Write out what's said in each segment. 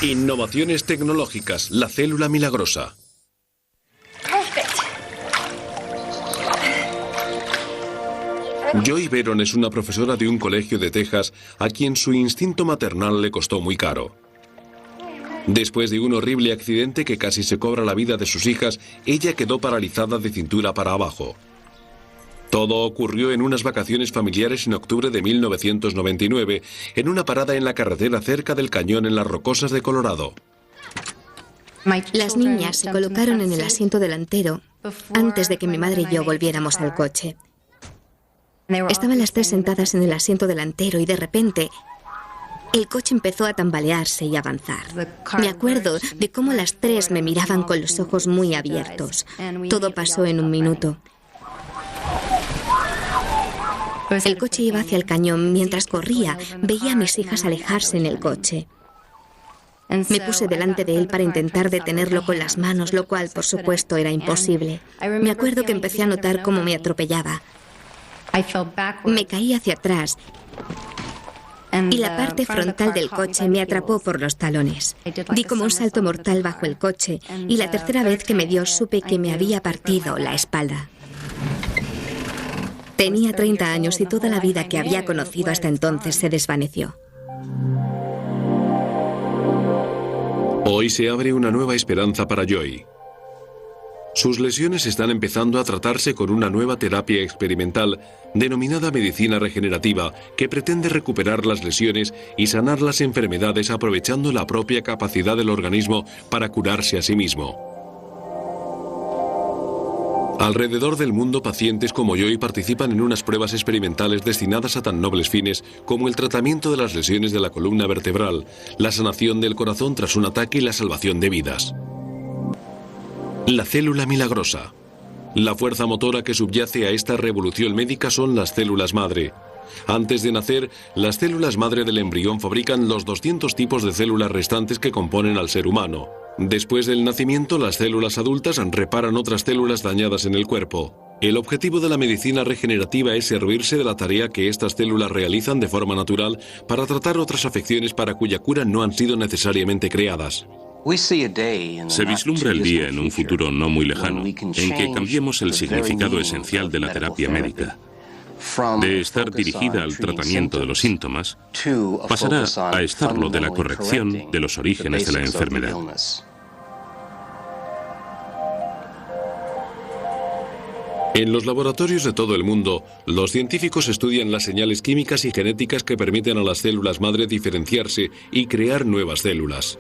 Innovaciones tecnológicas, la célula milagrosa. Joy Veron es una profesora de un colegio de Texas a quien su instinto maternal le costó muy caro. Después de un horrible accidente que casi se cobra la vida de sus hijas, ella quedó paralizada de cintura para abajo. Todo ocurrió en unas vacaciones familiares en octubre de 1999, en una parada en la carretera cerca del cañón en las Rocosas de Colorado. Las niñas se colocaron en el asiento delantero antes de que mi madre y yo volviéramos al coche. Estaban las tres sentadas en el asiento delantero y de repente el coche empezó a tambalearse y avanzar. Me acuerdo de cómo las tres me miraban con los ojos muy abiertos. Todo pasó en un minuto. El coche iba hacia el cañón. Mientras corría, veía a mis hijas alejarse en el coche. Me puse delante de él para intentar detenerlo con las manos, lo cual, por supuesto, era imposible. Me acuerdo que empecé a notar cómo me atropellaba. Me caí hacia atrás y la parte frontal del coche me atrapó por los talones. Di como un salto mortal bajo el coche y la tercera vez que me dio supe que me había partido la espalda. Tenía 30 años y toda la vida que había conocido hasta entonces se desvaneció. Hoy se abre una nueva esperanza para Joy. Sus lesiones están empezando a tratarse con una nueva terapia experimental denominada medicina regenerativa que pretende recuperar las lesiones y sanar las enfermedades aprovechando la propia capacidad del organismo para curarse a sí mismo. Alrededor del mundo, pacientes como Joy participan en unas pruebas experimentales destinadas a tan nobles fines como el tratamiento de las lesiones de la columna vertebral, la sanación del corazón tras un ataque y la salvación de vidas. La célula milagrosa. La fuerza motora que subyace a esta revolución médica son las células madre. Antes de nacer, las células madre del embrión fabrican los 200 tipos de células restantes que componen al ser humano. Después del nacimiento, las células adultas reparan otras células dañadas en el cuerpo. El objetivo de la medicina regenerativa es servirse de la tarea que estas células realizan de forma natural para tratar otras afecciones para cuya cura no han sido necesariamente creadas. Se vislumbra el día en un futuro no muy lejano en que cambiemos el significado esencial de la terapia médica. De estar dirigida al tratamiento de los síntomas, pasará a estarlo de la corrección de los orígenes de la enfermedad. En los laboratorios de todo el mundo, los científicos estudian las señales químicas y genéticas que permiten a las células madre diferenciarse y crear nuevas células.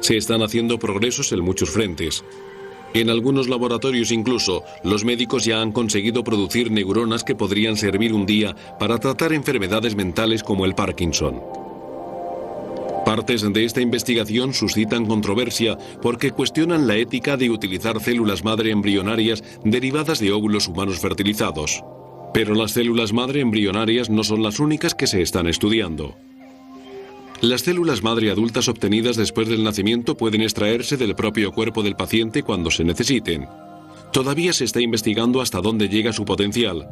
Se están haciendo progresos en muchos frentes. En algunos laboratorios incluso, los médicos ya han conseguido producir neuronas que podrían servir un día para tratar enfermedades mentales como el Parkinson. Partes de esta investigación suscitan controversia porque cuestionan la ética de utilizar células madre embrionarias derivadas de óvulos humanos fertilizados. Pero las células madre embrionarias no son las únicas que se están estudiando. Las células madre adultas obtenidas después del nacimiento pueden extraerse del propio cuerpo del paciente cuando se necesiten. Todavía se está investigando hasta dónde llega su potencial.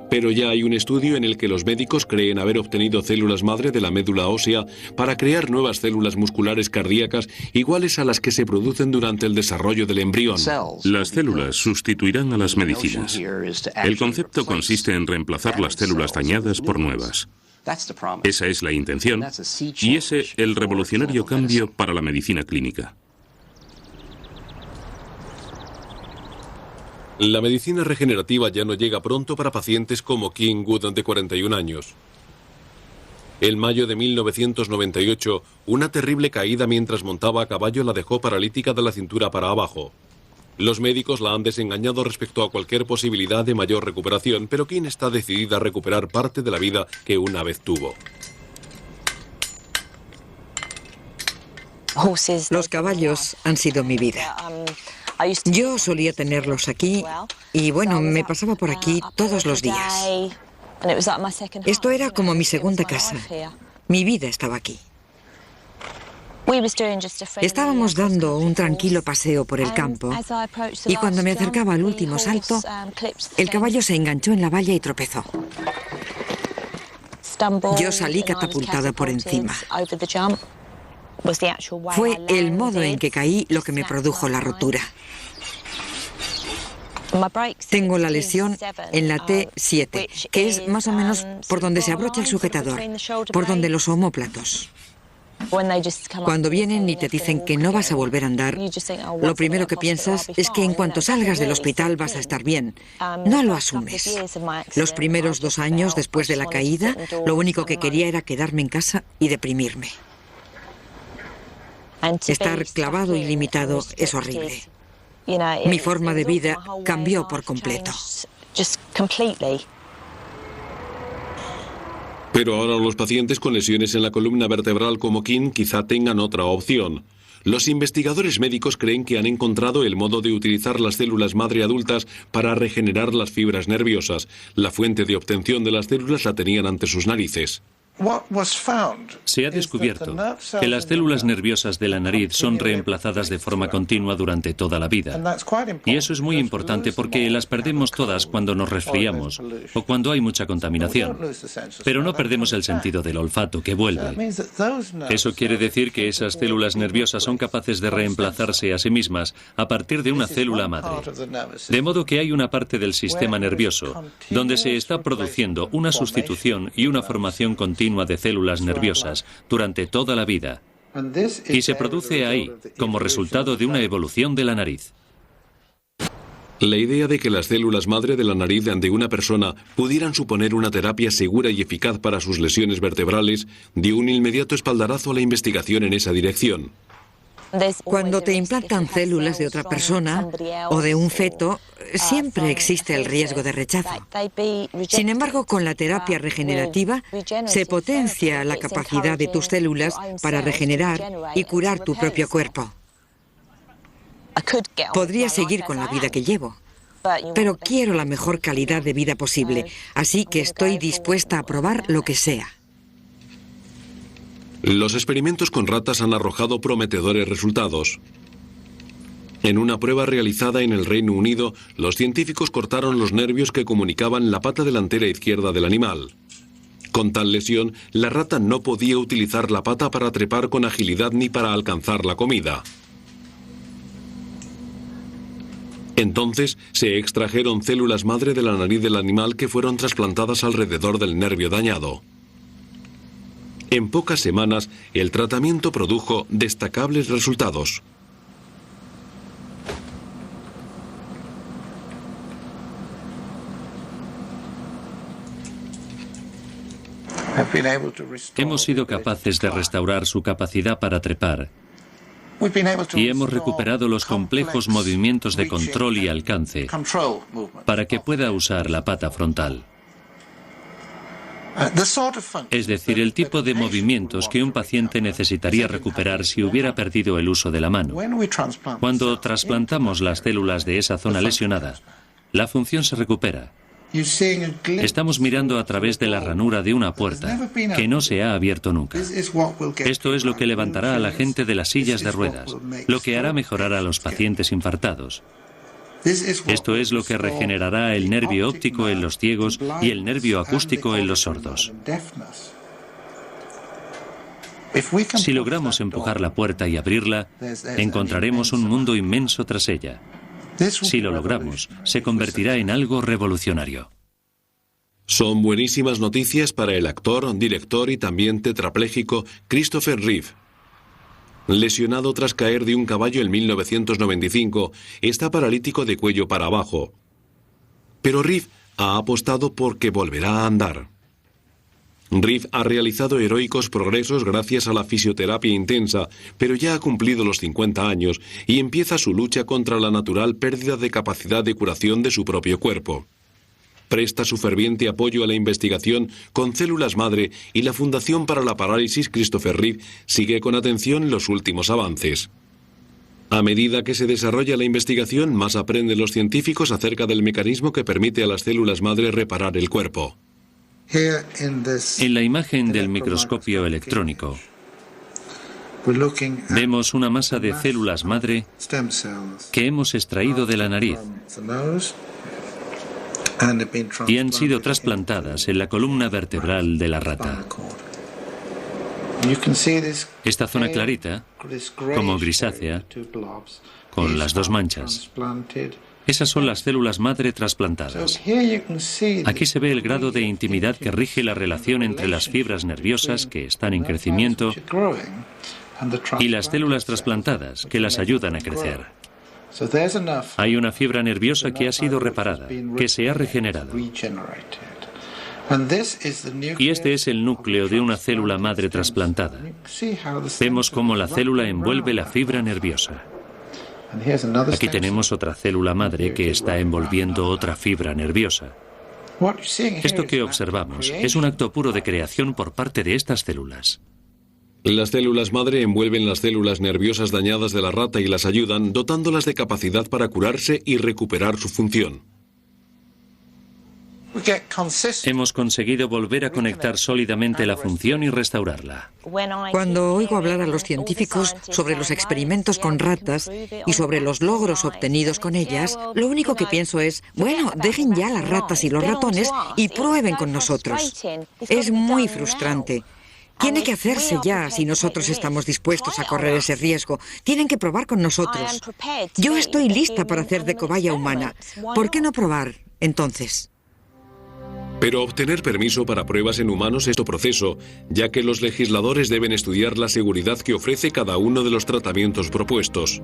Pero ya hay un estudio en el que los médicos creen haber obtenido células madre de la médula ósea para crear nuevas células musculares cardíacas iguales a las que se producen durante el desarrollo del embrión. Las células sustituirán a las medicinas. El concepto consiste en reemplazar las células dañadas por nuevas. Esa es la intención y ese el revolucionario cambio para la medicina clínica. La medicina regenerativa ya no llega pronto para pacientes como King Wood, de 41 años. En mayo de 1998, una terrible caída mientras montaba a caballo la dejó paralítica de la cintura para abajo. Los médicos la han desengañado respecto a cualquier posibilidad de mayor recuperación, pero King está decidida a recuperar parte de la vida que una vez tuvo. Los caballos han sido mi vida. Yo solía tenerlos aquí y bueno, me pasaba por aquí todos los días. Esto era como mi segunda casa. Mi vida estaba aquí. Estábamos dando un tranquilo paseo por el campo y cuando me acercaba al último salto, el caballo se enganchó en la valla y tropezó. Yo salí catapultada por encima. Fue el modo en que caí lo que me produjo la rotura. Tengo la lesión en la T7, que es más o menos por donde se abrocha el sujetador, por donde los omóplatos. Cuando vienen y te dicen que no vas a volver a andar, lo primero que piensas es que en cuanto salgas del hospital vas a estar bien. No lo asumes. Los primeros 2 años después de la caída, lo único que quería era quedarme en casa y deprimirme. Estar clavado y limitado es horrible. Mi forma de vida cambió por completo. Pero ahora los pacientes con lesiones en la columna vertebral como Kim quizá tengan otra opción. Los investigadores médicos creen que han encontrado el modo de utilizar las células madre adultas para regenerar las fibras nerviosas. La fuente de obtención de las células la tenían ante sus narices. Se ha descubierto que las células nerviosas de la nariz son reemplazadas de forma continua durante toda la vida. Y eso es muy importante porque las perdemos todas cuando nos resfriamos o cuando hay mucha contaminación. Pero no perdemos el sentido del olfato, que vuelve. Eso quiere decir que esas células nerviosas son capaces de reemplazarse a sí mismas a partir de una célula madre. De modo que hay una parte del sistema nervioso donde se está produciendo una sustitución y una formación continua de células nerviosas durante toda la vida. Y se produce ahí, como resultado de una evolución de la nariz. La idea de que las células madre de la nariz de una persona pudieran suponer una terapia segura y eficaz para sus lesiones vertebrales dio un inmediato espaldarazo a la investigación en esa dirección. Cuando te implantan células de otra persona o de un feto, siempre existe el riesgo de rechazo. Sin embargo, con la terapia regenerativa se potencia la capacidad de tus células para regenerar y curar tu propio cuerpo. Podría seguir con la vida que llevo, pero quiero la mejor calidad de vida posible, así que estoy dispuesta a probar lo que sea. Los experimentos con ratas han arrojado prometedores resultados. En una prueba realizada en el Reino Unido, los científicos cortaron los nervios que comunicaban la pata delantera izquierda del animal. Con tal lesión, la rata no podía utilizar la pata para trepar con agilidad ni para alcanzar la comida. Entonces, se extrajeron células madre de la nariz del animal que fueron trasplantadas alrededor del nervio dañado. En pocas semanas, el tratamiento produjo destacables resultados. Hemos sido capaces de restaurar su capacidad para trepar y hemos recuperado los complejos movimientos de control y alcance para que pueda usar la pata frontal. Es decir, el tipo de movimientos que un paciente necesitaría recuperar si hubiera perdido el uso de la mano. Cuando trasplantamos las células de esa zona lesionada, la función se recupera. Estamos mirando a través de la ranura de una puerta que no se ha abierto nunca. Esto es lo que levantará a la gente de las sillas de ruedas, lo que hará mejorar a los pacientes infartados. Esto es lo que regenerará el nervio óptico en los ciegos y el nervio acústico en los sordos. Si logramos empujar la puerta y abrirla, encontraremos un mundo inmenso tras ella. Si lo logramos, se convertirá en algo revolucionario. Son buenísimas noticias para el actor, director y también tetrapléjico Christopher Reeve. Lesionado tras caer de un caballo en 1995, está paralítico de cuello para abajo. Pero Reeve ha apostado porque volverá a andar. Reeve ha realizado heroicos progresos gracias a la fisioterapia intensa, pero ya ha cumplido los 50 años y empieza su lucha contra la natural pérdida de capacidad de curación de su propio cuerpo. Presta su ferviente apoyo a la investigación con células madre y la Fundación para la Parálisis Christopher Reeve sigue con atención los últimos avances. A medida que se desarrolla la investigación, más aprenden los científicos acerca del mecanismo que permite a las células madre reparar el cuerpo. En la imagen del microscopio electrónico, vemos una masa de células madre que hemos extraído de la nariz y han sido trasplantadas en la columna vertebral de la rata. Esta zona clarita, como grisácea, con las dos manchas, esas son las células madre trasplantadas. Aquí se ve el grado de intimidad que rige la relación entre las fibras nerviosas que están en crecimiento y las células trasplantadas que las ayudan a crecer. Hay una fibra nerviosa que ha sido reparada, que se ha regenerado. Y este es el núcleo de una célula madre trasplantada. Vemos cómo la célula envuelve la fibra nerviosa. Aquí tenemos otra célula madre que está envolviendo otra fibra nerviosa. Esto que observamos es un acto puro de creación por parte de estas células. Las células madre envuelven las células nerviosas dañadas de la rata y las ayudan, dotándolas de capacidad para curarse y recuperar su función. Hemos conseguido volver a conectar sólidamente la función y restaurarla. Cuando oigo hablar a los científicos sobre los experimentos con ratas y sobre los logros obtenidos con ellas, lo único que pienso es, bueno, dejen ya las ratas y los ratones y prueben con nosotros. Es muy frustrante. Tiene que hacerse ya si nosotros estamos dispuestos a correr ese riesgo. Tienen que probar con nosotros. Yo estoy lista para hacer de cobaya humana. ¿Por qué no probar entonces? Pero obtener permiso para pruebas en humanos es otro proceso, ya que los legisladores deben estudiar la seguridad que ofrece cada uno de los tratamientos propuestos.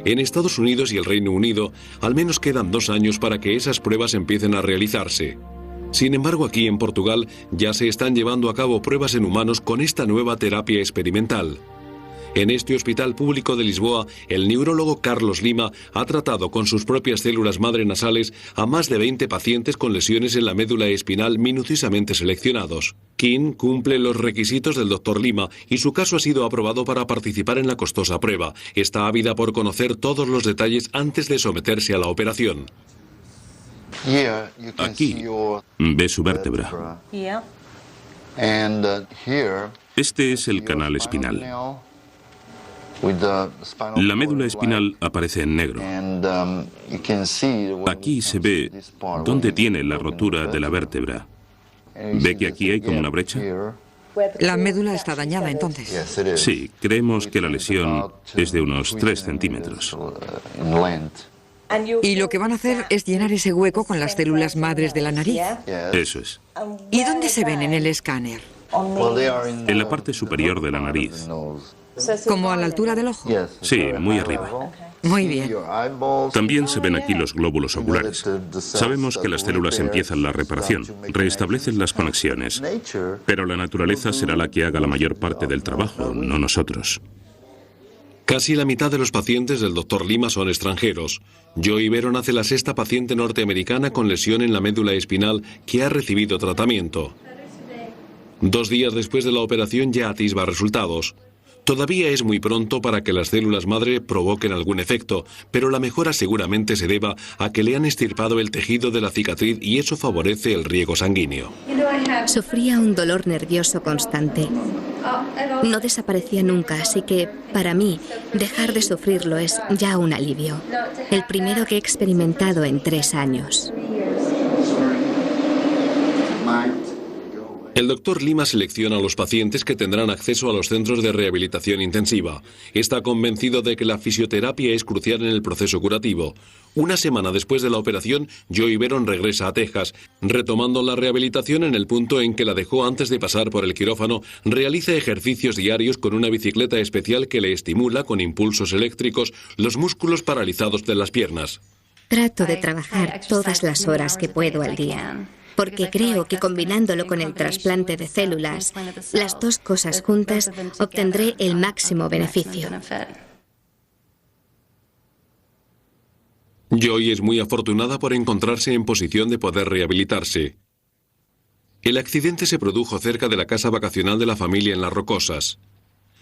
En Estados Unidos y el Reino Unido, al menos quedan 2 años para que esas pruebas empiecen a realizarse. Sin embargo, aquí en Portugal ya se están llevando a cabo pruebas en humanos con esta nueva terapia experimental. En este hospital público de Lisboa, el neurólogo Carlos Lima ha tratado con sus propias células madre nasales a más de 20 pacientes con lesiones en la médula espinal minuciosamente seleccionados. Kim cumple los requisitos del Dr. Lima y su caso ha sido aprobado para participar en la costosa prueba. Está ávida por conocer todos los detalles antes de someterse a la operación. Aquí ve su vértebra. Este es el canal espinal. La médula espinal aparece en negro. Aquí se ve dónde tiene la rotura de la vértebra. ¿Ve que aquí hay como una brecha? La médula está dañada entonces. Sí, creemos que la lesión es de unos 3 centímetros. Y lo que van a hacer es llenar ese hueco con las células madres de la nariz. Eso es. ¿Y dónde se ven en el escáner? En la parte superior de la nariz. ¿Como a la altura del ojo? Sí, muy arriba. Muy bien. También se ven aquí los glóbulos oculares. Sabemos que las células empiezan la reparación, restablecen las conexiones, pero la naturaleza será la que haga la mayor parte del trabajo, no nosotros. Casi la mitad de los pacientes del Dr. Lima son extranjeros. Joy Veron hace la 6ª paciente norteamericana con lesión en la médula espinal que ha recibido tratamiento. 2 días después de la operación ya atisba resultados. Todavía es muy pronto para que las células madre provoquen algún efecto, pero la mejora seguramente se deba a que le han extirpado el tejido de la cicatriz y eso favorece el riego sanguíneo. Sufría un dolor nervioso constante. No desaparecía nunca, así que, para mí, dejar de sufrirlo es ya un alivio. El primero que he experimentado en 3 años. El Dr. Lima selecciona a los pacientes que tendrán acceso a los centros de rehabilitación intensiva. Está convencido de que la fisioterapia es crucial en el proceso curativo. 1 semana después de la operación, Joy Veron regresa a Texas. Retomando la rehabilitación en el punto en que la dejó antes de pasar por el quirófano, realiza ejercicios diarios con una bicicleta especial que le estimula con impulsos eléctricos los músculos paralizados de las piernas. Trato de trabajar todas las horas que puedo al día, porque creo que combinándolo con el trasplante de células, las 2 cosas juntas, obtendré el máximo beneficio. Joy es muy afortunada por encontrarse en posición de poder rehabilitarse. El accidente se produjo cerca de la casa vacacional de la familia en Las Rocosas.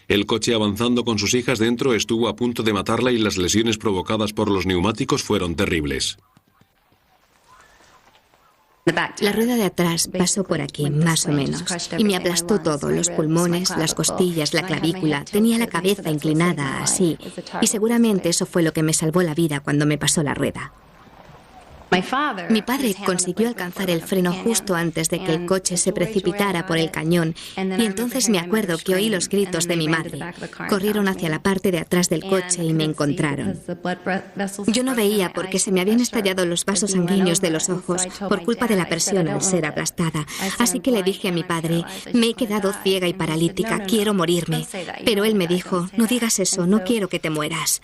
El coche avanzando con sus hijas dentro estuvo a punto de matarla y las lesiones provocadas por los neumáticos fueron terribles. La rueda de atrás pasó por aquí, más o menos, y me aplastó todo, los pulmones, las costillas, la clavícula. Tenía la cabeza inclinada así, y seguramente eso fue lo que me salvó la vida cuando me pasó la rueda. Mi padre consiguió alcanzar el freno justo antes de que el coche se precipitara por el cañón, y entonces me acuerdo que oí los gritos de mi madre. Corrieron hacia la parte de atrás del coche y me encontraron. Yo no veía porque se me habían estallado los vasos sanguíneos de los ojos por culpa de la presión al ser aplastada. Así que le dije a mi padre, me he quedado ciega y paralítica, quiero morirme. Pero él me dijo, no digas eso, no quiero que te mueras.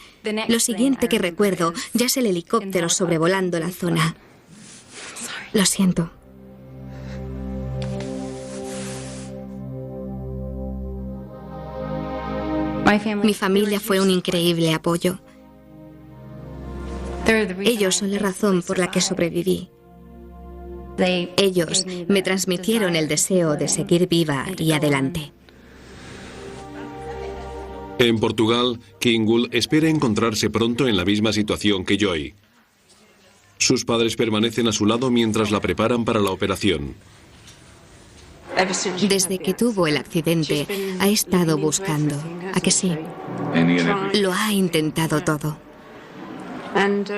Lo siguiente que recuerdo ya es el helicóptero sobrevolando la zona. Lo siento. Mi familia fue un increíble apoyo. Ellos son la razón por la que sobreviví. Ellos me transmitieron el deseo de seguir viva y adelante. En Portugal, Kingull espera encontrarse pronto en la misma situación que Joy. Sus padres permanecen a su lado mientras la preparan para la operación. Desde que tuvo el accidente, ha estado buscando. ¿A que sí? Lo ha intentado todo.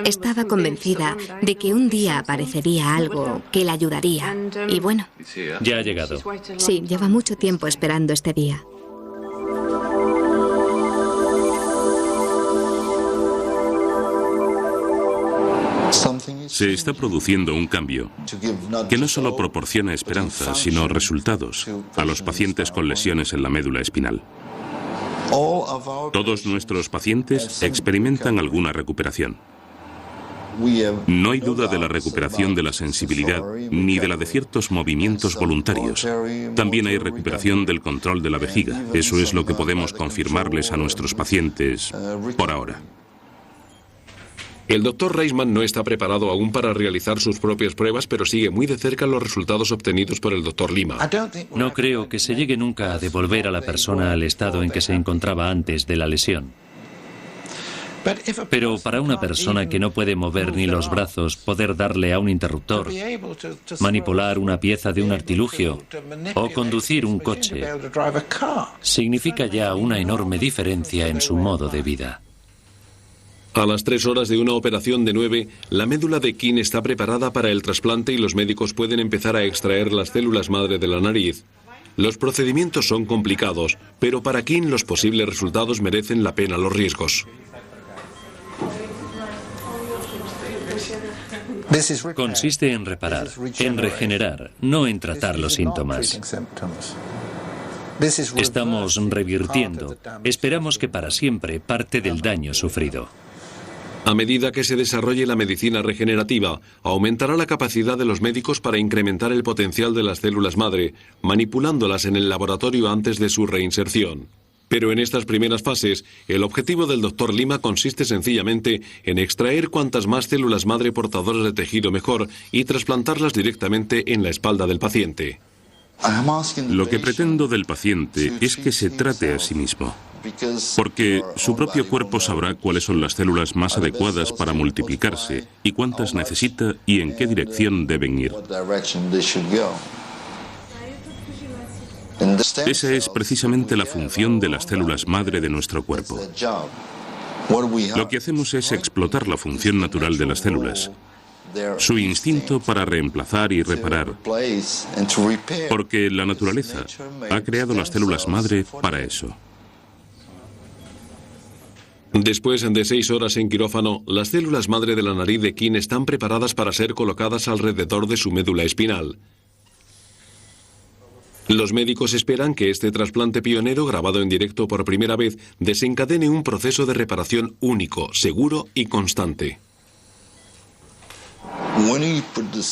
Estaba convencida de que un día aparecería algo que la ayudaría. Y bueno. Ya ha llegado. Sí, lleva mucho tiempo esperando este día. Se está produciendo un cambio que no solo proporciona esperanza, sino resultados a los pacientes con lesiones en la médula espinal. Todos nuestros pacientes experimentan alguna recuperación. No hay duda de la recuperación de la sensibilidad ni de la de ciertos movimientos voluntarios. También hay recuperación del control de la vejiga. Eso es lo que podemos confirmarles a nuestros pacientes por ahora. El Dr. Reisman no está preparado aún para realizar sus propias pruebas, pero sigue muy de cerca los resultados obtenidos por el Dr. Lima. No creo que se llegue nunca a devolver a la persona al estado en que se encontraba antes de la lesión. Pero para una persona que no puede mover ni los brazos, poder darle a un interruptor, manipular una pieza de un artilugio o conducir un coche, significa ya una enorme diferencia en su modo de vida. A las 3 horas de una operación de 9, la médula de Keane está preparada para el trasplante y los médicos pueden empezar a extraer las células madre de la nariz. Los procedimientos son complicados, pero para Keane los posibles resultados merecen la pena los riesgos. Consiste en reparar, en regenerar, no en tratar los síntomas. Estamos revirtiendo, esperamos que para siempre, parte del daño sufrido. A medida que se desarrolle la medicina regenerativa, aumentará la capacidad de los médicos para incrementar el potencial de las células madre, manipulándolas en el laboratorio antes de su reinserción. Pero en estas primeras fases, el objetivo del Dr. Lima consiste sencillamente en extraer cuantas más células madre portadoras de tejido mejor y trasplantarlas directamente en la espalda del paciente. Lo que pretendo del paciente es que se trate a sí mismo, porque su propio cuerpo sabrá cuáles son las células más adecuadas para multiplicarse y cuántas necesita y en qué dirección deben ir. Esa es precisamente la función de las células madre de nuestro cuerpo. Lo que hacemos es explotar la función natural de las células, su instinto para reemplazar y reparar, porque la naturaleza ha creado las células madre para eso. Después de 6 horas en quirófano, las células madre de la nariz de Keane están preparadas para ser colocadas alrededor de su médula espinal. Los médicos esperan que este trasplante pionero, grabado en directo por primera vez, desencadene un proceso de reparación único, seguro y constante.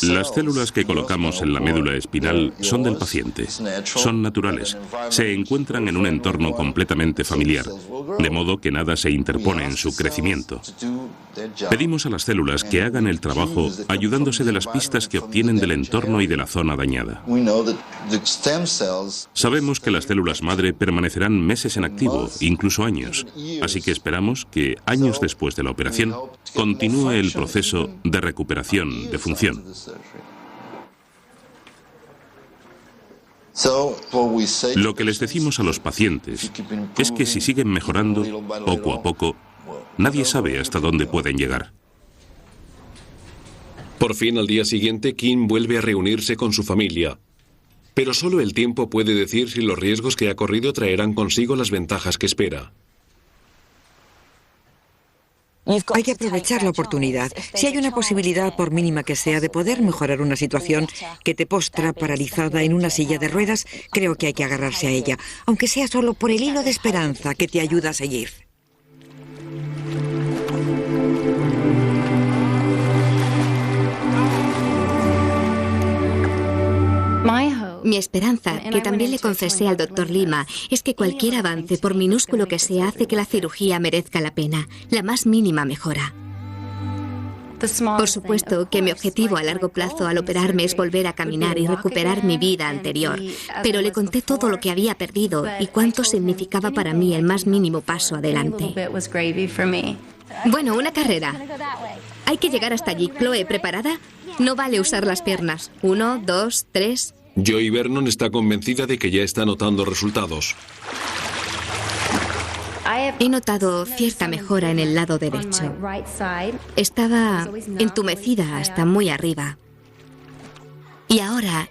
Las células que colocamos en la médula espinal son del paciente, son naturales, se encuentran en un entorno completamente familiar, de modo que nada se interpone en su crecimiento. Pedimos a las células que hagan el trabajo ayudándose de las pistas que obtienen del entorno y de la zona dañada. Sabemos que las células madre permanecerán meses en activo, incluso años, así que esperamos que, años después de la operación, continúe el proceso de recuperación de función. Lo que les decimos a los pacientes es que si siguen mejorando, poco a poco, nadie sabe hasta dónde pueden llegar. Por fin, al día siguiente, Kim vuelve a reunirse con su familia. Pero solo el tiempo puede decir si los riesgos que ha corrido traerán consigo las ventajas que espera. Hay que aprovechar la oportunidad. Si hay una posibilidad, por mínima que sea, de poder mejorar una situación que te postra paralizada en una silla de ruedas, creo que hay que agarrarse a ella, aunque sea solo por el hilo de esperanza que te ayuda a seguir. Mi esperanza, que también le confesé al doctor Lima, es que cualquier avance, por minúsculo que sea, hace que la cirugía merezca la pena, la más mínima mejora. Por supuesto que mi objetivo a largo plazo al operarme es volver a caminar y recuperar mi vida anterior, pero le conté todo lo que había perdido y cuánto significaba para mí el más mínimo paso adelante. Bueno, una carrera. Hay que llegar hasta allí. Chloe, ¿preparada? No vale usar las piernas. 1, 2, 3... Joy Vernon está convencida de que ya está notando resultados. He notado cierta mejora en el lado derecho. Estaba entumecida hasta muy arriba. Y ahora,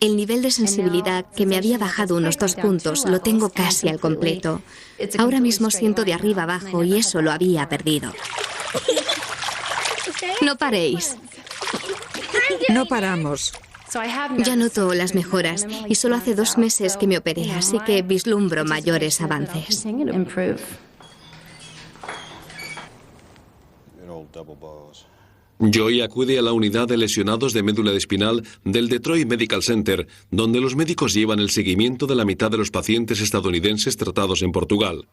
el nivel de sensibilidad que me había bajado unos 2 puntos lo tengo casi al completo. Ahora mismo siento de arriba abajo y eso lo había perdido. No paréis. No paramos. Ya noto las mejoras y solo hace 2 meses que me operé, así que vislumbro mayores avances. Joy acude a la unidad de lesionados de médula espinal del Detroit Medical Center, donde los médicos llevan el seguimiento de la mitad de los pacientes estadounidenses tratados en Portugal.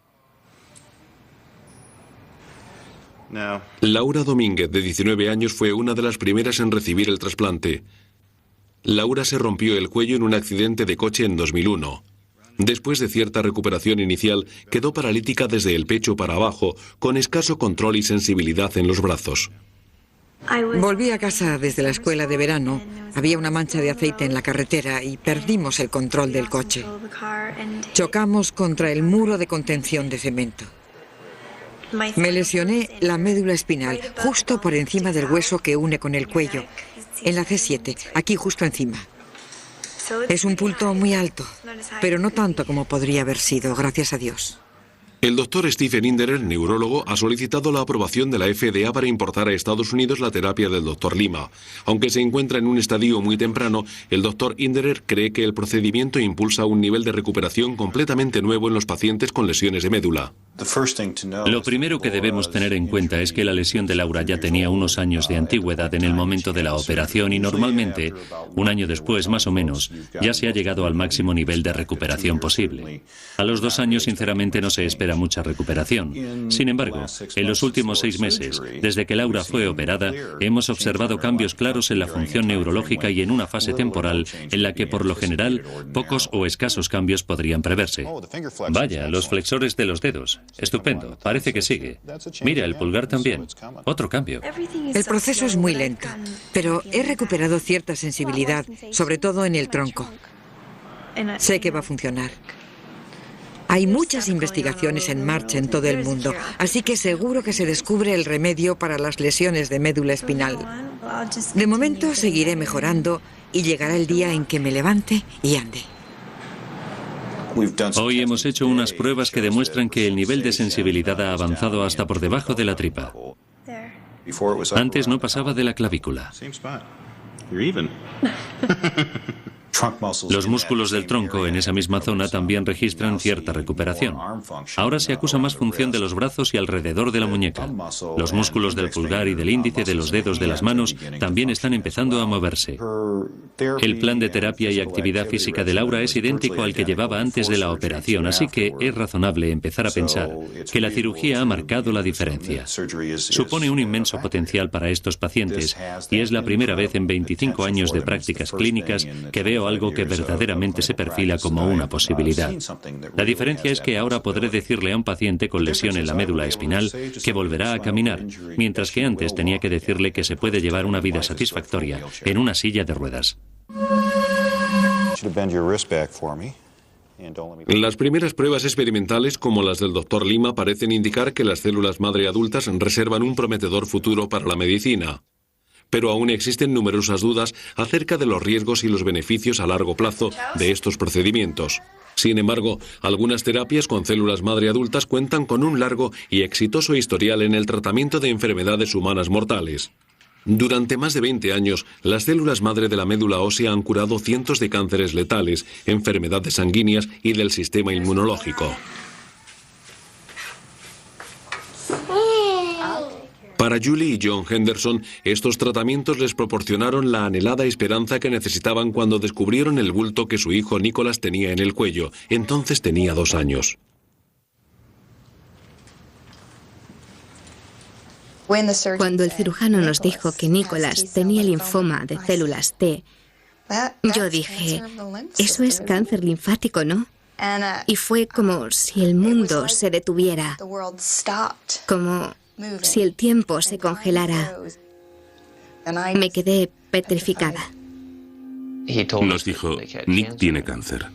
Laura Domínguez, de 19 años, fue una de las primeras en recibir el trasplante. Laura se rompió el cuello en un accidente de coche en 2001. Después de cierta recuperación inicial, quedó paralítica desde el pecho para abajo, con escaso control y sensibilidad en los brazos. Volví a casa desde la escuela de verano. Había una mancha de aceite en la carretera y perdimos el control del coche. Chocamos contra el muro de contención de cemento. Me lesioné la médula espinal, justo por encima del hueso que une con el cuello, en la C7, aquí justo encima. Es un punto muy alto, pero no tanto como podría haber sido, gracias a Dios. El doctor Stephen Inderer, neurólogo, ha solicitado la aprobación de la FDA para importar a Estados Unidos la terapia del doctor Lima. Aunque se encuentra en un estadio muy temprano, el doctor Inderer cree que el procedimiento impulsa un nivel de recuperación completamente nuevo en los pacientes con lesiones de médula. Lo primero que debemos tener en cuenta es que la lesión de Laura ya tenía unos años de antigüedad en el momento de la operación y normalmente, un año después más o menos, ya se ha llegado al máximo nivel de recuperación posible. A los 2 años, sinceramente, no se espera mucha recuperación. Sin embargo, en los últimos 6 meses, desde que Laura fue operada, hemos observado cambios claros en la función neurológica y en una fase temporal en la que, por lo general, pocos o escasos cambios podrían preverse. Vaya, los flexores de los dedos. Estupendo, parece que sigue. Mira, el pulgar también. Otro cambio. El proceso es muy lento, pero he recuperado cierta sensibilidad, sobre todo en el tronco. Sé que va a funcionar. Hay muchas investigaciones en marcha en todo el mundo, así que seguro que se descubre el remedio para las lesiones de médula espinal. De momento seguiré mejorando y llegará el día en que me levante y ande. Hoy hemos hecho unas pruebas que demuestran que el nivel de sensibilidad ha avanzado hasta por debajo de la tripa. Antes no pasaba de la clavícula. Los músculos del tronco en esa misma zona también registran cierta recuperación. Ahora se acusa más función de los brazos y alrededor de la muñeca. Los músculos del pulgar y del índice de los dedos de las manos también están empezando a moverse. El plan de terapia y actividad física de Laura es idéntico al que llevaba antes de la operación, así que es razonable empezar a pensar que la cirugía ha marcado la diferencia. Supone un inmenso potencial para estos pacientes y es la primera vez en 25 años de prácticas clínicas que veo algo que verdaderamente se perfila como una posibilidad. La diferencia es que ahora podré decirle a un paciente con lesión en la médula espinal que volverá a caminar, mientras que antes tenía que decirle que se puede llevar una vida satisfactoria en una silla de ruedas. Las primeras pruebas experimentales, como las del Dr. Lima, parecen indicar que las células madre adultas reservan un prometedor futuro para la medicina. pero aún existen numerosas dudas acerca de los riesgos y los beneficios a largo plazo de estos procedimientos. Sin embargo, algunas terapias con células madre adultas cuentan con un largo y exitoso historial en el tratamiento de enfermedades humanas mortales. Durante más de 20 años, las células madre de la médula ósea han curado cientos de cánceres letales, enfermedades sanguíneas y del sistema inmunológico. Para Julie y John Henderson, estos tratamientos les proporcionaron la anhelada esperanza que necesitaban cuando descubrieron el bulto que su hijo Nicholas tenía en el cuello. Entonces tenía 2 años. Cuando el cirujano nos dijo que Nicholas tenía linfoma de células T, yo dije, eso es cáncer linfático, ¿no? Y fue como si el mundo se detuviera, como si el tiempo se congelara. Me quedé petrificada. Nos dijo, Nick tiene cáncer.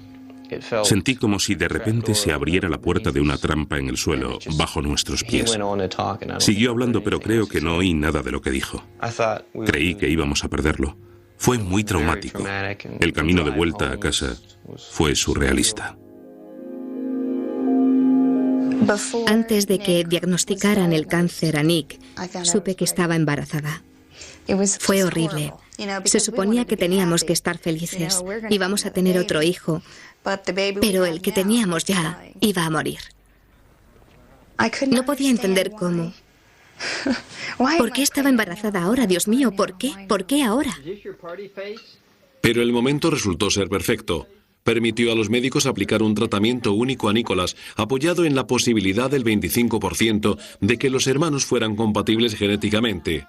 Sentí como si de repente se abriera la puerta de una trampa en el suelo, bajo nuestros pies. Siguió hablando, pero creo que no oí nada de lo que dijo. Creí que íbamos a perderlo. Fue muy traumático. El camino de vuelta a casa fue surrealista. Antes de que diagnosticaran el cáncer a Nick, supe que estaba embarazada. Fue horrible. Se suponía que teníamos que estar felices. Íbamos a tener otro hijo, pero el que teníamos ya iba a morir. No podía entender cómo. ¿Por qué estaba embarazada ahora, Dios mío? ¿Por qué? ¿Por qué ahora? Pero el momento resultó ser perfecto. Permitió a los médicos aplicar un tratamiento único a Nicholas, apoyado en la posibilidad del 25% de que los hermanos fueran compatibles genéticamente.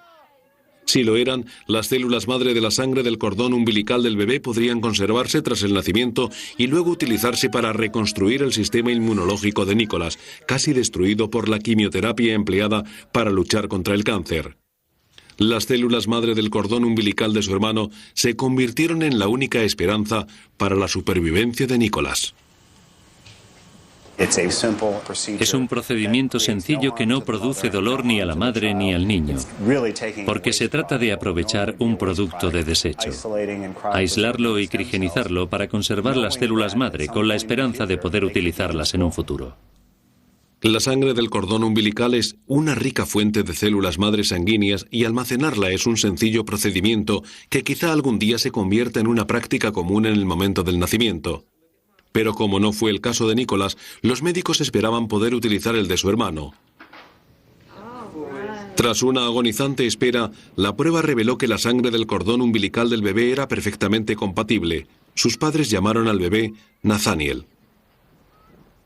Si lo eran, las células madre de la sangre del cordón umbilical del bebé podrían conservarse tras el nacimiento y luego utilizarse para reconstruir el sistema inmunológico de Nicholas, casi destruido por la quimioterapia empleada para luchar contra el cáncer. Las células madre del cordón umbilical de su hermano se convirtieron en la única esperanza para la supervivencia de Nicholas. Es un procedimiento sencillo que no produce dolor ni a la madre ni al niño, porque se trata de aprovechar un producto de desecho, aislarlo y crigenizarlo para conservar las células madre con la esperanza de poder utilizarlas en un futuro. La sangre del cordón umbilical es una rica fuente de células madre sanguíneas y almacenarla es un sencillo procedimiento que quizá algún día se convierta en una práctica común en el momento del nacimiento. Pero como no fue el caso de Nicholas, los médicos esperaban poder utilizar el de su hermano. Tras una agonizante espera, la prueba reveló que la sangre del cordón umbilical del bebé era perfectamente compatible. Sus padres llamaron al bebé Nathaniel.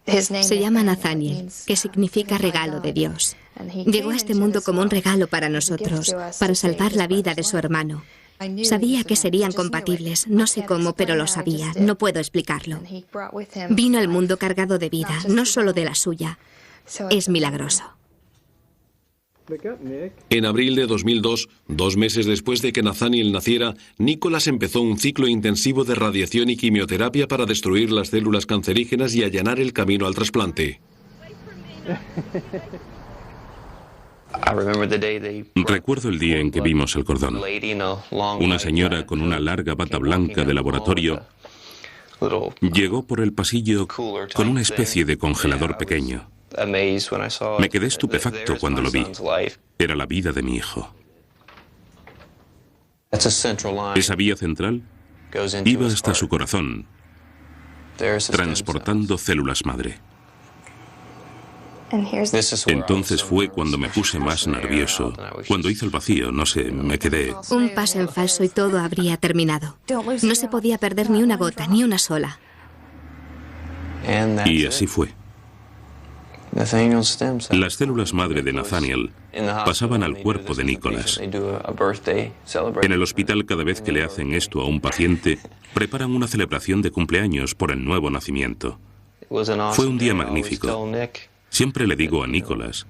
Se llama Nathaniel, que significa regalo de Dios. Llegó a este mundo como un regalo para nosotros, para salvar la vida de su hermano. Sabía que serían compatibles, no sé cómo, pero lo sabía, no puedo explicarlo. Vino al mundo cargado de vida, no solo de la suya. Es milagroso. En abril de 2002, 2 meses después de que Nathaniel naciera, Nicholas empezó un ciclo intensivo de radiación y quimioterapia para destruir las células cancerígenas y allanar el camino al trasplante. Recuerdo el día en que vimos el cordón. Una señora con una larga bata blanca de laboratorio llegó por el pasillo con una especie de congelador pequeño. Me quedé estupefacto cuando lo vi. Era la vida de mi hijo. Esa vía central iba hasta su corazón, transportando células madre. Entonces fue cuando me puse más nervioso. Cuando hizo el vacío, no sé, me quedé... Un paso en falso y todo habría terminado. No se podía perder ni una gota, ni una sola. Y así fue. Las células madre de Nathaniel pasaban al cuerpo de Nicholas. En el hospital, cada vez que le hacen esto a un paciente, preparan una celebración de cumpleaños por el nuevo nacimiento. Fue un día magnífico. Siempre le digo a Nicholas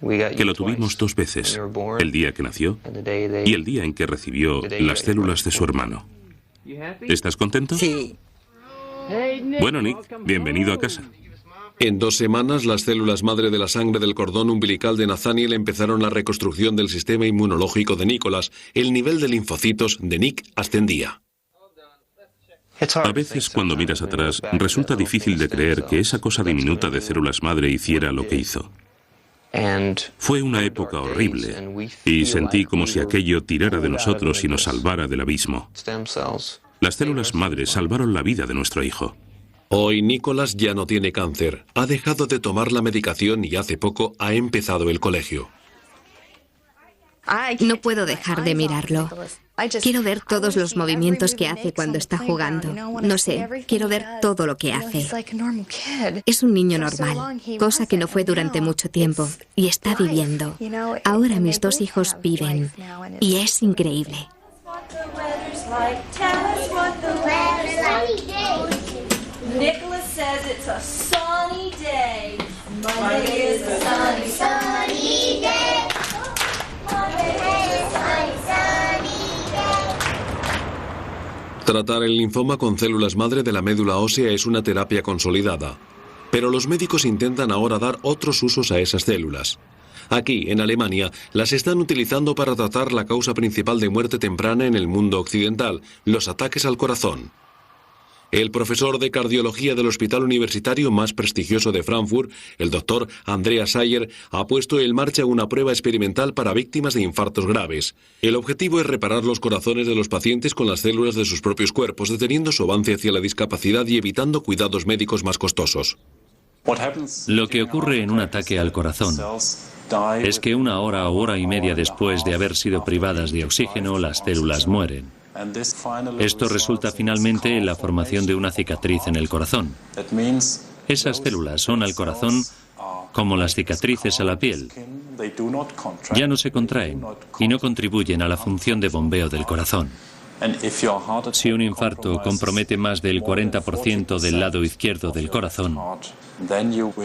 que lo tuvimos 2 veces, el día que nació y el día en que recibió las células de su hermano. ¿Estás contento? Sí. Bueno, Nick, bienvenido a casa. En 2 semanas, las células madre de la sangre del cordón umbilical de Nathaniel empezaron la reconstrucción del sistema inmunológico de Nicholas. El nivel de linfocitos de Nick ascendía. A veces, cuando miras atrás, resulta difícil de creer que esa cosa diminuta de células madre hiciera lo que hizo. Fue una época horrible y sentí como si aquello tirara de nosotros y nos salvara del abismo. Las células madre salvaron la vida de nuestro hijo. Hoy Nicholas ya no tiene cáncer, ha dejado de tomar la medicación y hace poco ha empezado el colegio. No puedo dejar de mirarlo. Quiero ver todos los movimientos que hace cuando está jugando. No sé, quiero ver todo lo que hace. Es un niño normal, cosa que no fue durante mucho tiempo, y está viviendo. Ahora mis 2 hijos viven, y es increíble. Nicholas says it's a sunny day. Monday is a sunny, sunny day. Monday is a sunny, sunny day. Tratar el linfoma con células madre de la médula ósea es una terapia consolidada, pero los médicos intentan ahora dar otros usos a esas células. Aquí, en Alemania, las están utilizando para tratar la causa principal de muerte temprana en el mundo occidental, los ataques al corazón. El profesor de cardiología del hospital universitario más prestigioso de Frankfurt, el doctor Andreas Sayer, ha puesto en marcha una prueba experimental para víctimas de infartos graves. El objetivo es reparar los corazones de los pacientes con las células de sus propios cuerpos, deteniendo su avance hacia la discapacidad y evitando cuidados médicos más costosos. Lo que ocurre en un ataque al corazón es que 1 hora o hora y media después de haber sido privadas de oxígeno, las células mueren. Esto resulta finalmente en la formación de una cicatriz en el corazón. Esas células son al corazón como las cicatrices a la piel. Ya no se contraen y no contribuyen a la función de bombeo del corazón. Si un infarto compromete más del 40% del lado izquierdo del corazón,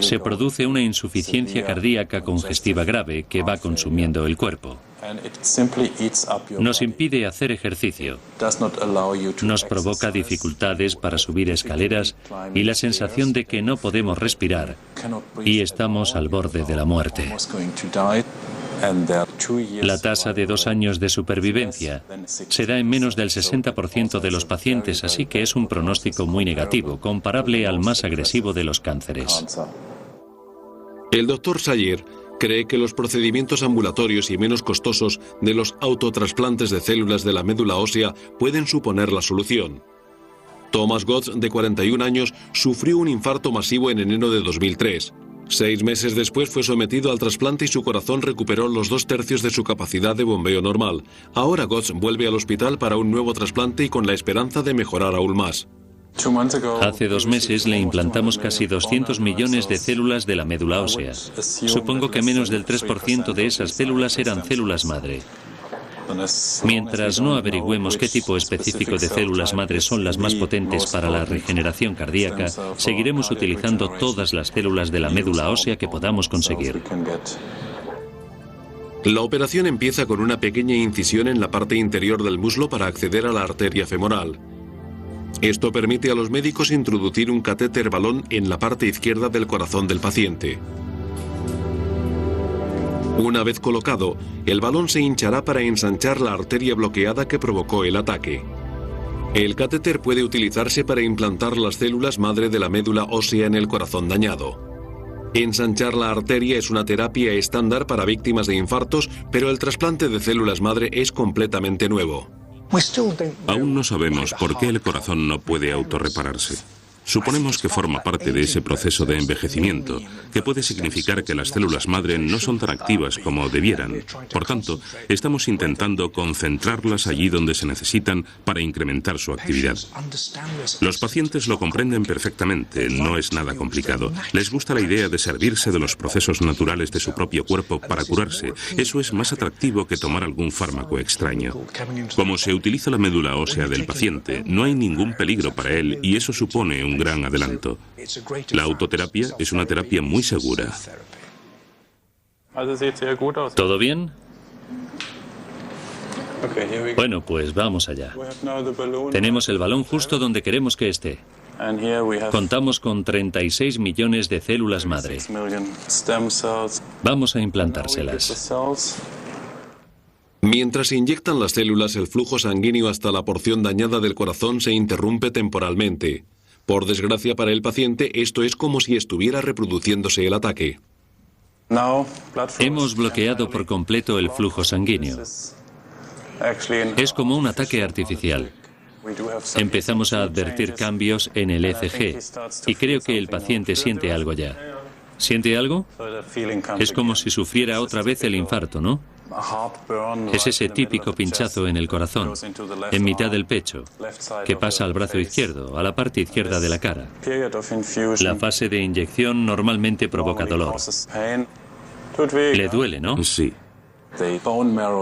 se produce una insuficiencia cardíaca congestiva grave que va consumiendo el cuerpo. Nos impide hacer ejercicio, nos provoca dificultades para subir escaleras y la sensación de que no podemos respirar y estamos al borde de la muerte. La tasa de 2 años de supervivencia se da en menos del 60% de los pacientes, así que es un pronóstico muy negativo, comparable al más agresivo de los cánceres. El doctor Sayer cree que los procedimientos ambulatorios y menos costosos de los autotrasplantes de células de la médula ósea pueden suponer la solución. Thomas Gotts, de 41 años, sufrió un infarto masivo en enero de 2003. 6 meses después fue sometido al trasplante y su corazón recuperó los 2/3 de su capacidad de bombeo normal. Ahora Gotts vuelve al hospital para un nuevo trasplante y con la esperanza de mejorar aún más. Hace 2 meses le implantamos casi 200 millones de células de la médula ósea. Supongo que menos del 3% de esas células eran células madre. Mientras no averigüemos qué tipo específico de células madre son las más potentes para la regeneración cardíaca, seguiremos utilizando todas las células de la médula ósea que podamos conseguir. La operación empieza con una pequeña incisión en la parte interior del muslo para acceder a la arteria femoral. Esto permite a los médicos introducir un catéter balón en la parte izquierda del corazón del paciente. Una vez colocado, el balón se hinchará para ensanchar la arteria bloqueada que provocó el ataque. El catéter puede utilizarse para implantar las células madre de la médula ósea en el corazón dañado. Ensanchar la arteria es una terapia estándar para víctimas de infartos, pero el trasplante de células madre es completamente nuevo. Aún no sabemos por qué el corazón no puede autorrepararse. Suponemos que forma parte de ese proceso de envejecimiento, que puede significar que las células madre no son tan activas como debieran. Por tanto, estamos intentando concentrarlas allí donde se necesitan para incrementar su actividad. Los pacientes lo comprenden perfectamente, no es nada complicado. Les gusta la idea de servirse de los procesos naturales de su propio cuerpo para curarse. Eso es más atractivo que tomar algún fármaco extraño. Como se utiliza la médula ósea del paciente, no hay ningún peligro para él y eso supone un gran adelanto. La autoterapia es una terapia muy segura. ¿Todo bien? Bueno, pues vamos allá. Tenemos el balón justo donde queremos que esté. Contamos con 36 millones de células madre. Vamos a implantárselas. Mientras se inyectan las células, el flujo sanguíneo hasta la porción dañada del corazón se interrumpe temporalmente. Por desgracia para el paciente, esto es como si estuviera reproduciéndose el ataque. Hemos bloqueado por completo el flujo sanguíneo. Es como un ataque artificial. Empezamos a advertir cambios en el ECG y creo que el paciente siente algo ya. ¿Siente algo? Es como si sufriera otra vez el infarto, ¿no? Es ese típico pinchazo en el corazón, en mitad del pecho, que pasa al brazo izquierdo, a la parte izquierda de la cara. La fase de inyección normalmente provoca dolor. Le duele, ¿no? Sí.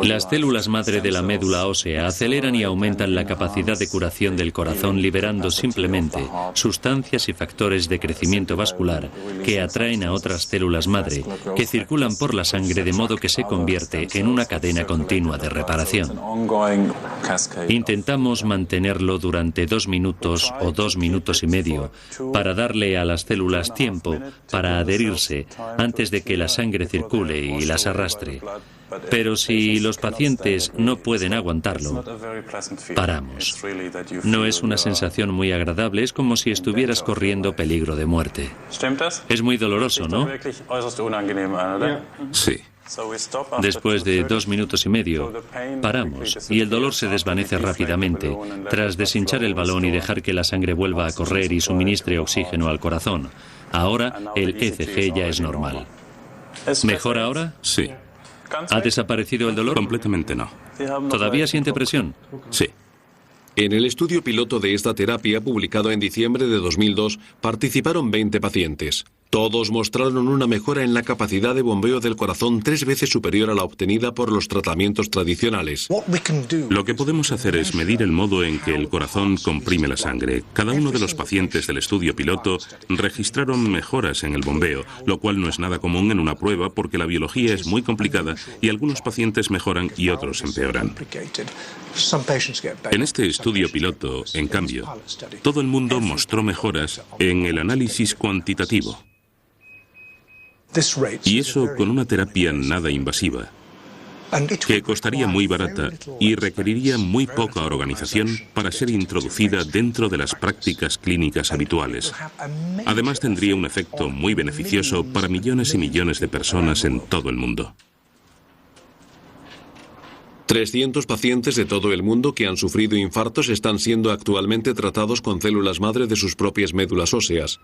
Las células madre de la médula ósea aceleran y aumentan la capacidad de curación del corazón, liberando simplemente sustancias y factores de crecimiento vascular que atraen a otras células madre que circulan por la sangre, de modo que se convierte en una cadena continua de reparación. Intentamos mantenerlo durante 2 minutos o 2 minutos y medio para darle a las células tiempo para adherirse antes de que la sangre circule y las arrastre. Pero si los pacientes no pueden aguantarlo, paramos. No es una sensación muy agradable, es como si estuvieras corriendo peligro de muerte. Es muy doloroso, ¿no? Sí. Después de 2 minutos y medio, paramos y el dolor se desvanece rápidamente tras deshinchar el balón y dejar que la sangre vuelva a correr y suministre oxígeno al corazón. Ahora el ECG ya es normal. ¿Mejor ahora? Sí. ¿Ha desaparecido el dolor? Completamente no. ¿Todavía siente presión? Sí. En el estudio piloto de esta terapia, publicado en diciembre de 2002, participaron 20 pacientes. Todos mostraron una mejora en la capacidad de bombeo del corazón 3 veces superior a la obtenida por los tratamientos tradicionales. Lo que podemos hacer es medir el modo en que el corazón comprime la sangre. Cada uno de los pacientes del estudio piloto registraron mejoras en el bombeo, lo cual no es nada común en una prueba porque la biología es muy complicada y algunos pacientes mejoran y otros empeoran. En este estudio piloto, en cambio, todo el mundo mostró mejoras en el análisis cuantitativo. Y eso con una terapia nada invasiva, que costaría muy barata y requeriría muy poca organización para ser introducida dentro de las prácticas clínicas habituales. Además, tendría un efecto muy beneficioso para millones y millones de personas en todo el mundo. 300 pacientes de todo el mundo que han sufrido infartos están siendo actualmente tratados con células madre de sus propias médulas óseas.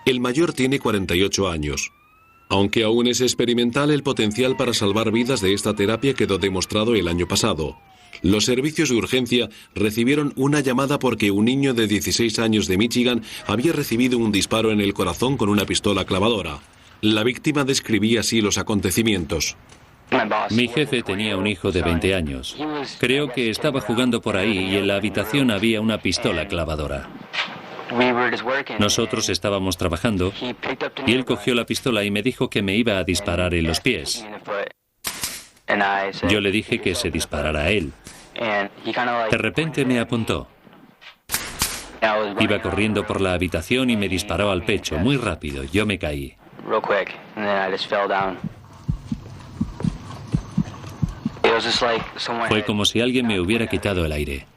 El mayor tiene 48 años. Aunque aún es experimental, el potencial para salvar vidas de esta terapia quedó demostrado el año pasado. Los servicios de urgencia recibieron una llamada porque un niño de 16 años de Michigan había recibido un disparo en el corazón con una pistola clavadora. La víctima describía así los acontecimientos. Mi jefe tenía un hijo de 20 años. Creo que estaba jugando por ahí y en la habitación había una pistola clavadora. Nosotros estábamos trabajando y él cogió la pistola y me dijo que me iba a disparar en los pies. Yo le dije que se disparara a él. De repente me apuntó. Iba corriendo por la habitación y me disparó al pecho, muy rápido. Yo me caí. Fue como si alguien me hubiera quitado el aire.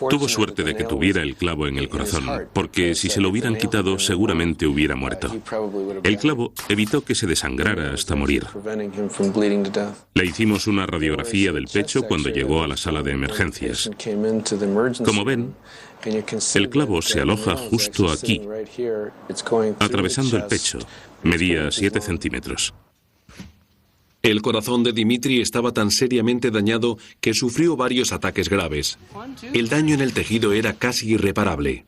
Tuvo suerte de que tuviera el clavo en el corazón, porque si se lo hubieran quitado seguramente hubiera muerto. El clavo evitó que se desangrara hasta morir. Le hicimos una radiografía del pecho cuando llegó a la sala de emergencias. Como ven, el clavo se aloja justo aquí, atravesando el pecho. Medía 7 centímetros. El corazón de Dimitri estaba tan seriamente dañado que sufrió varios ataques graves. El daño en el tejido era casi irreparable.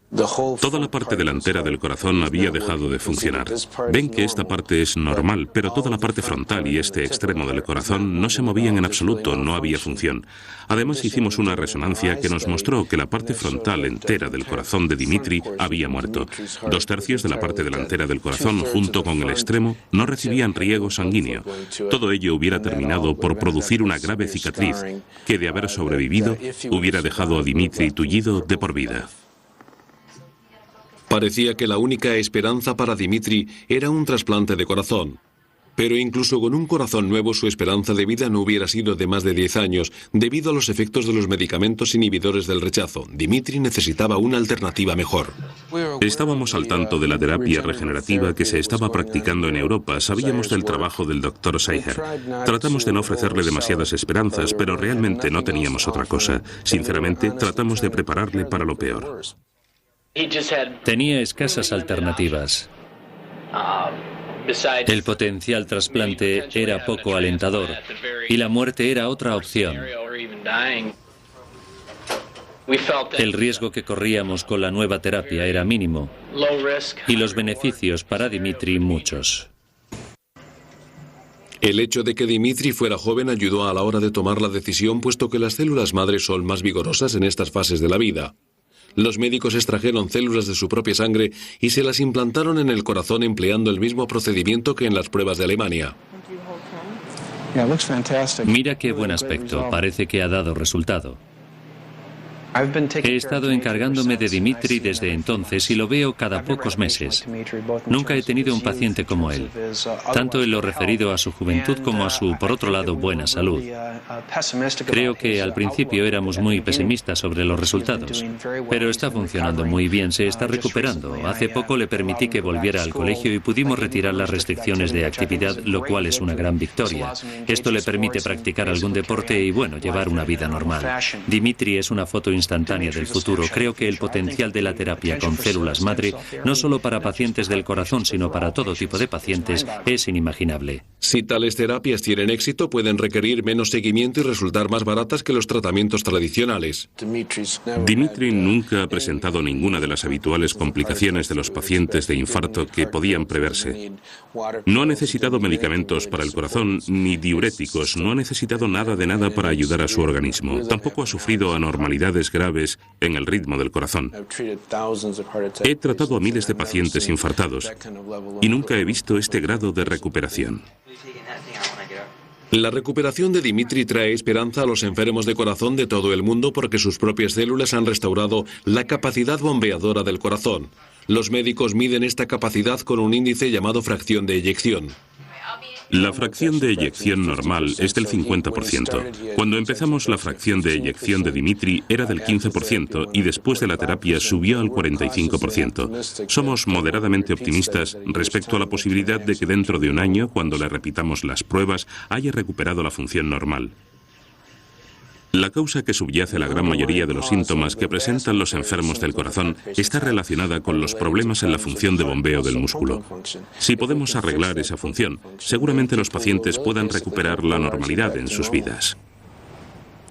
Toda la parte delantera del corazón había dejado de funcionar. Ven que esta parte es normal, pero toda la parte frontal y este extremo del corazón no se movían en absoluto, no había función. Además hicimos una resonancia que nos mostró que la parte frontal entera del corazón de Dimitri había muerto. 2/3 de la parte delantera del corazón, junto con el extremo, no recibían riego sanguíneo. Todo ello hubiera terminado por producir una grave cicatriz que, de haber sobrevivido, hubiera dejado a Dimitri tullido de por vida. Parecía que la única esperanza para Dimitri era un trasplante de corazón. Pero incluso con un corazón nuevo su esperanza de vida no hubiera sido de más de 10 años debido a los efectos de los medicamentos inhibidores del rechazo. Dimitri necesitaba una alternativa mejor. Estábamos al tanto de la terapia regenerativa que se estaba practicando en Europa. Sabíamos del trabajo del Dr. Seiher. Tratamos de no ofrecerle demasiadas esperanzas, pero realmente no teníamos otra cosa. Sinceramente, tratamos de prepararle para lo peor. Tenía escasas alternativas. El potencial trasplante era poco alentador y la muerte era otra opción. El riesgo que corríamos con la nueva terapia era mínimo y los beneficios para Dimitri muchos. El hecho de que Dimitri fuera joven ayudó a la hora de tomar la decisión, puesto que las células madre son más vigorosas en estas fases de la vida. Los médicos extrajeron células de su propia sangre y se las implantaron en el corazón empleando el mismo procedimiento que en las pruebas de Alemania. Mira qué buen aspecto, parece que ha dado resultado. He estado encargándome de Dimitri desde entonces y lo veo cada pocos meses. Nunca he tenido un paciente como él, tanto en lo referido a su juventud como a su, por otro lado, buena salud. Creo que al principio éramos muy pesimistas sobre los resultados, pero está funcionando muy bien, se está recuperando. Hace poco le permití que volviera al colegio y pudimos retirar las restricciones de actividad, lo cual es una gran victoria. Esto le permite practicar algún deporte y, bueno, llevar una vida normal. Dimitri es una foto instantánea del futuro. Creo que el potencial de la terapia con células madre, no solo para pacientes del corazón, sino para todo tipo de pacientes, es inimaginable. Si tales terapias tienen éxito, pueden requerir menos seguimiento y resultar más baratas que los tratamientos tradicionales. Dimitri nunca ha presentado ninguna de las habituales complicaciones de los pacientes de infarto que podían preverse. No ha necesitado medicamentos para el corazón ni diuréticos, no ha necesitado nada de nada para ayudar a su organismo. Tampoco ha sufrido anormalidades graves en el ritmo del corazón. He tratado a miles de pacientes infartados y nunca he visto este grado de recuperación. La recuperación de Dimitri trae esperanza a los enfermos de corazón de todo el mundo porque sus propias células han restaurado la capacidad bombeadora del corazón. Los médicos miden esta capacidad con un índice llamado fracción de eyección. La fracción de eyección normal es del 50%. Cuando empezamos, la fracción de eyección de Dimitri era del 15% y después de la terapia subió al 45%. Somos moderadamente optimistas respecto a la posibilidad de que dentro de un año, cuando le repitamos las pruebas, haya recuperado la función normal. La causa que subyace a la gran mayoría de los síntomas que presentan los enfermos del corazón está relacionada con los problemas en la función de bombeo del músculo. Si podemos arreglar esa función, seguramente los pacientes puedan recuperar la normalidad en sus vidas.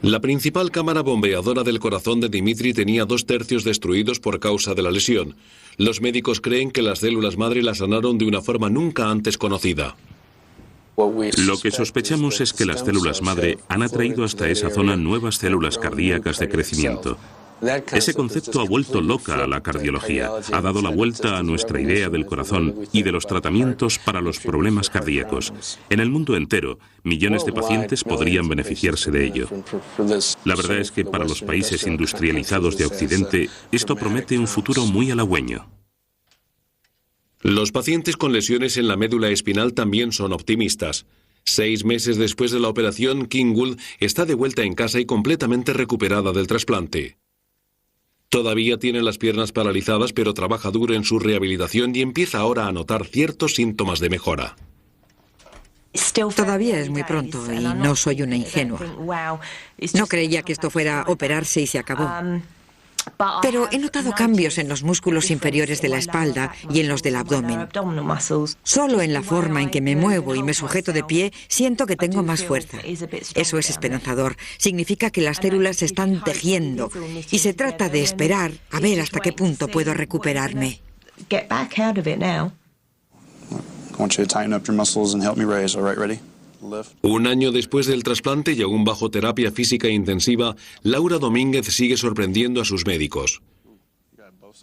La principal cámara bombeadora del corazón de Dimitri tenía 2/3 destruidos por causa de la lesión. Los médicos creen que las células madre la sanaron de una forma nunca antes conocida. Lo que sospechamos es que las células madre han atraído hasta esa zona nuevas células cardíacas de crecimiento. Ese concepto ha vuelto loca a la cardiología, ha dado la vuelta a nuestra idea del corazón y de los tratamientos para los problemas cardíacos. En el mundo entero, millones de pacientes podrían beneficiarse de ello. La verdad es que para los países industrializados de Occidente, esto promete un futuro muy halagüeño. Los pacientes con lesiones en la médula espinal también son optimistas. 6 meses después de la operación, King Gould está de vuelta en casa y completamente recuperada del trasplante. Todavía tiene las piernas paralizadas, pero trabaja duro en su rehabilitación y empieza ahora a notar ciertos síntomas de mejora. Todavía es muy pronto y no soy una ingenua. No creía que esto fuera operarse y se acabó. Pero he notado cambios en los músculos inferiores de la espalda y en los del abdomen. Solo en la forma en que me muevo y me sujeto de pie siento que tengo más fuerza. Eso es esperanzador. Significa que las células se están tejiendo y se trata de esperar a ver hasta qué punto puedo recuperarme. Un año después del trasplante y aún bajo terapia física intensiva, Laura Domínguez sigue sorprendiendo a sus médicos.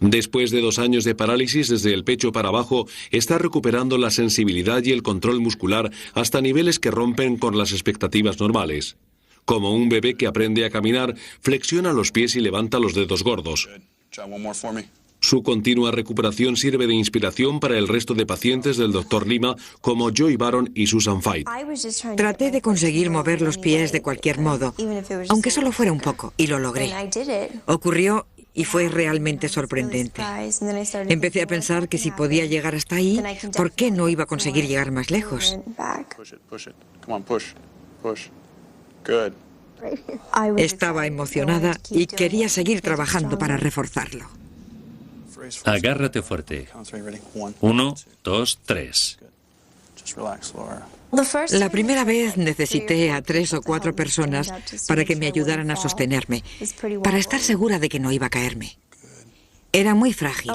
Después de 2 años de parálisis desde el pecho para abajo, está recuperando la sensibilidad y el control muscular hasta niveles que rompen con las expectativas normales. Como un bebé que aprende a caminar, flexiona los pies y levanta los dedos gordos. Su continua recuperación sirve de inspiración para el resto de pacientes del Dr. Lima, como Joy Baron y Susan Fight. Traté de conseguir mover los pies de cualquier modo, aunque solo fuera un poco, y lo logré. Ocurrió y fue realmente sorprendente. Empecé a pensar que si podía llegar hasta ahí, ¿por qué no iba a conseguir llegar más lejos? Estaba emocionada y quería seguir trabajando para reforzarlo. Agárrate fuerte. 1, 2, 3. La primera vez necesité a 3 o 4 personas para que me ayudaran a sostenerme, para estar segura de que no iba a caerme. Era muy frágil.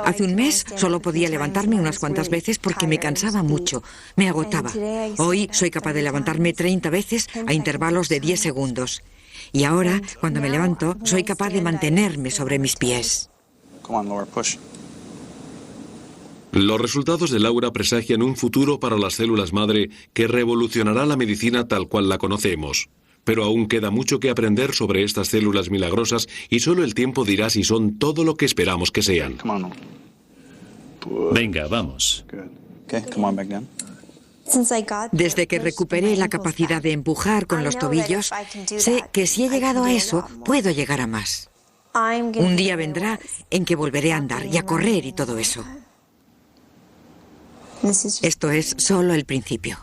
Hace un mes solo podía levantarme unas cuantas veces porque me cansaba mucho, me agotaba. Hoy soy capaz de levantarme 30 veces a intervalos de 10 segundos. Y ahora, cuando me levanto, soy capaz de mantenerme sobre mis pies. Los resultados de Laura presagian un futuro para las células madre que revolucionará la medicina tal cual la conocemos. Pero aún queda mucho que aprender sobre estas células milagrosas y solo el tiempo dirá si son todo lo que esperamos que sean. Venga, vamos. Desde que recuperé la capacidad de empujar con los tobillos, sé que si he llegado a eso, puedo llegar a más. Un día vendrá en que volveré a andar y a correr y todo eso. Esto es solo el principio.